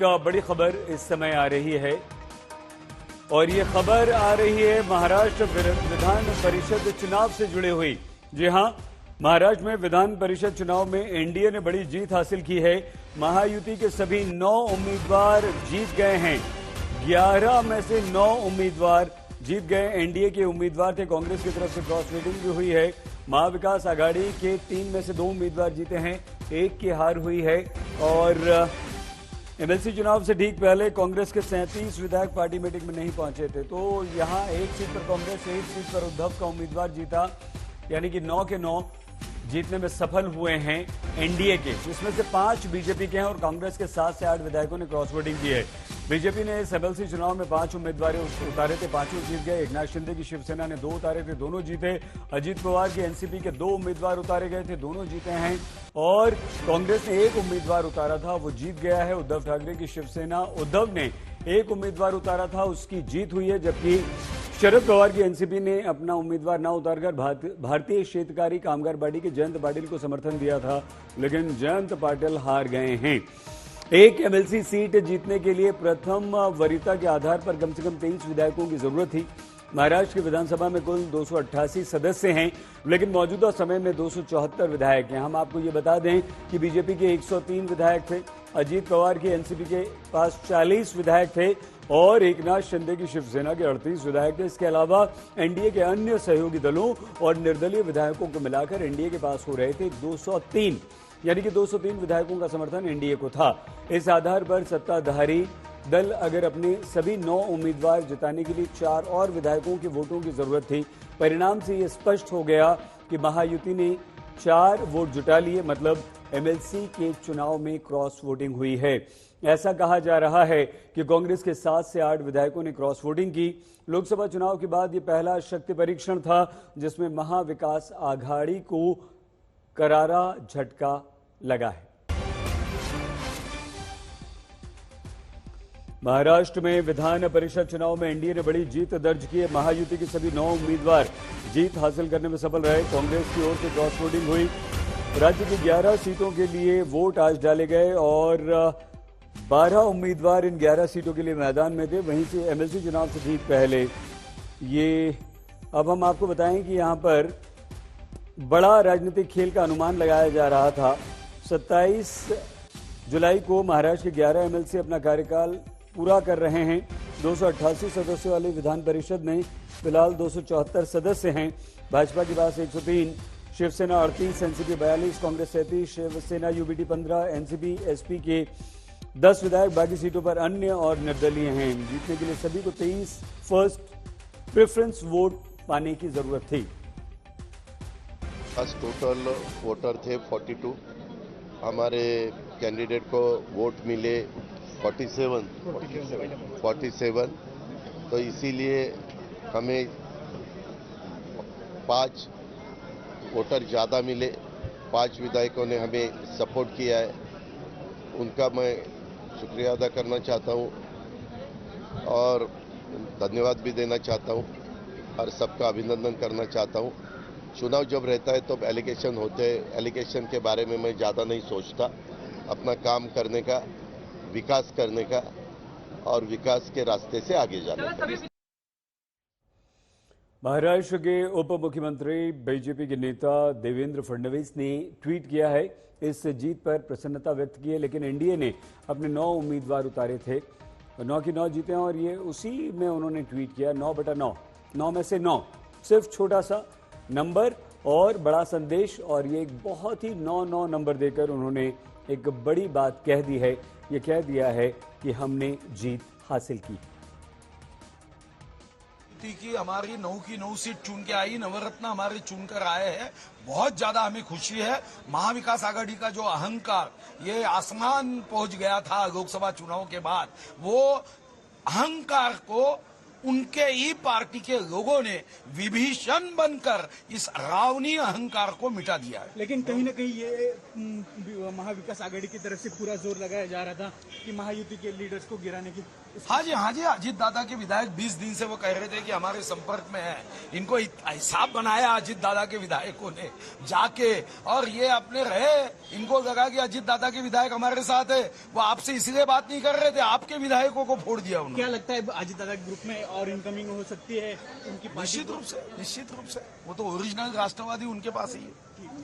एक बड़ी खबर इस समय आ रही है और ये खबर आ रही है महाराष्ट्र विधान परिषद चुनाव से जुड़ी हुई। जी हां, महाराष्ट्र में विधान परिषद चुनाव में एनडीए ने बड़ी जीत हासिल की है। महायुति के सभी 9 उम्मीदवार जीत गए हैं। 11 में से 9 उम्मीदवार जीत गए। एनडीए के उम्मीदवार थे, कांग्रेस की तरफ से क्रॉस वोटिंग भी हुई है। महाविकास आघाड़ी के 3 में से 2 उम्मीदवार जीते हैं, 1 की हार हुई है। और एमएलसी चुनाव से ठीक पहले कांग्रेस के 37 विधायक पार्टी मीटिंग में नहीं पहुंचे थे, तो यहां 1 सीट पर कांग्रेस, 1 सीट पर उद्धव का उम्मीदवार जीता, यानी कि 9 के 9 जीतने में सफल हुए हैं एनडीए के, जिसमें से 5 बीजेपी के हैं और कांग्रेस के 7 से 8 विधायकों ने क्रॉस वोटिंग की है। बीजेपी ने इस एमएलसी चुनाव में 5 उम्मीदवार उतारे थे, 5 जीत गए। एकनाथ शिंदे की शिवसेना ने 2 उतारे थे, दोनों जीते। अजीत पवार की एनसीपी के 2 उम्मीदवार उतारे गए थे, दोनों जीते हैं। और कांग्रेस ने 1 उम्मीदवार उतारा था, वो जीत गया है। उद्धव ठाकरे की शिवसेना, उद्धव ने 1 उम्मीदवार उतारा था, उसकी जीत हुई है। जबकि शरद पवार की एनसीपी ने अपना उम्मीदवार न उतारकर भारतीय क्षेत्रकारी कामगार पार्टी के जयंत पाटिल को समर्थन दिया था, लेकिन जयंत पाटिल हार गए हैं। एक एमएलसी सीट जीतने के लिए प्रथम वरीयता के आधार पर कम से कम 23 विधायकों की जरूरत थी। महाराष्ट्र की विधानसभा में कुल 288 सदस्य हैं, लेकिन मौजूदा समय में 274 विधायक हैं। हम आपको ये बता दें कि बीजेपी के 103 विधायक थे, अजीत पवार की एनसीपी के पास 40 विधायक थे और एकनाथ शिंदे की शिवसेना के 38 विधायक थे। इसके अलावा एनडीए के अन्य सहयोगी दलों और निर्दलीय विधायकों को मिलाकर एनडीए के पास हो रहे थे 203, यानी कि 203 विधायकों का समर्थन एनडीए को था। इस आधार पर सत्ताधारी दल अगर अपने सभी 9 उम्मीदवार जिताने के लिए 4 और विधायकों के वोटों की जरूरत थी। परिणाम से यह स्पष्ट हो गया कि महायुति ने 4 वोट जुटा लिए, मतलब एमएलसी के चुनाव में क्रॉस वोटिंग हुई है। ऐसा कहा जा रहा है कि कांग्रेस के 7 से 8 विधायकों ने क्रॉस वोटिंग की। लोकसभा चुनाव के बाद यह पहला शक्ति परीक्षण था जिसमें महाविकास आघाड़ी को करारा झटका लगा है। महाराष्ट्र में विधान परिषद चुनाव में एनडीए ने बड़ी जीत दर्ज की है। महायुति के सभी 9 उम्मीदवार जीत हासिल करने में सफल रहे। कांग्रेस की ओर से क्रॉस वोटिंग हुई। राज्य की 11 सीटों के लिए वोट आज डाले गए और 12 उम्मीदवार इन 11 सीटों के लिए मैदान में थे। वहीं से एमएलसी चुनाव से ठीक पहले ये अब हम आपको बताएं कि यहां पर बड़ा राजनीतिक खेल का अनुमान लगाया जा रहा था। 27 जुलाई को महाराष्ट्र के 11 एमएलसी अपना कार्यकाल पूरा कर रहे हैं। 288 सदस्यों वाली विधान परिषद में फिलहाल 274 सदस्य हैं। भाजपा के पास 103, Shiv Sena 38, NCP 42, Congress 37, Shiv Sena UBT 15, NCP SP के 10 विधायक, बाकी सीटों पर अन्य और निर्दलीय हैं। जीतने के लिए सभी को 23 फर्स्ट प्रेफरेंस वोट पाने की जरूरत थी। आज टोटल वोटर थे 42, हमारे कैंडिडेट को वोट मिले 47, तो इसीलिए हमें 5 वोटर ज़्यादा मिले। 5 विधायकों ने हमें सपोर्ट किया है, उनका मैं शुक्रिया अदा करना चाहता हूं और धन्यवाद भी देना चाहता हूं और सबका अभिनंदन करना चाहता हूं। चुनाव जब रहता है तो एलिगेशन होते हैं, एलिगेशन के बारे में मैं ज़्यादा नहीं सोचता, अपना काम करने का, विकास करने का और विकास के रास्ते से आगे जाने का। महाराष्ट्र के उप मुख्यमंत्री बीजेपी के नेता देवेंद्र फडणवीस ने ट्वीट किया है, इस जीत पर प्रसन्नता व्यक्त की है, लेकिन एनडीए ने अपने 9 उम्मीदवार उतारे थे, 9 की 9 जीते हैं और ये उसी में उन्होंने ट्वीट किया 9/9, 9 में से 9, सिर्फ छोटा सा नंबर और बड़ा संदेश। और ये एक बहुत ही 9 नंबर देकर उन्होंने एक बड़ी बात कह दी है, ये कह दिया है कि हमने जीत हासिल की। की हमारी 9 की 9 सीट चुन के आई, नवरत्न हमारे चुनकर आए हैं, बहुत ज्यादा हमें खुशी है। महाविकास आघाड़ी का जो अहंकार ये आसमान पहुंच गया था लोकसभा चुनाव के बाद, वो अहंकार को उनके ही पार्टी के लोगों ने विभीषण बनकर इस रावणी अहंकार को मिटा दिया है। लेकिन कहीं न कहीं ये महाविकास आघाड़ी की तरफ से पूरा जोर लगाया जा रहा था कि महायुति के लीडर्स को गिराने की हाँ जी, अजीत दादा के विधायक 20 दिन से वो कह रहे थे कि हमारे संपर्क में है। इनको हिसाब बनाया अजीत दादा के विधायकों ने जाके, और ये अपने रहे, इनको लगा कि अजीत दादा के विधायक हमारे साथ है, वो आपसे इसलिए बात नहीं कर रहे थे, आपके विधायकों को फोड़ दिया उन्होंने। क्या लगता है अजीत दादा के ग्रुप में और इनकमिंग हो सकती है उनकी पार्टी? निश्चित रूप से वो तो ओरिजिनल राष्ट्रवादी उनके पास ही है।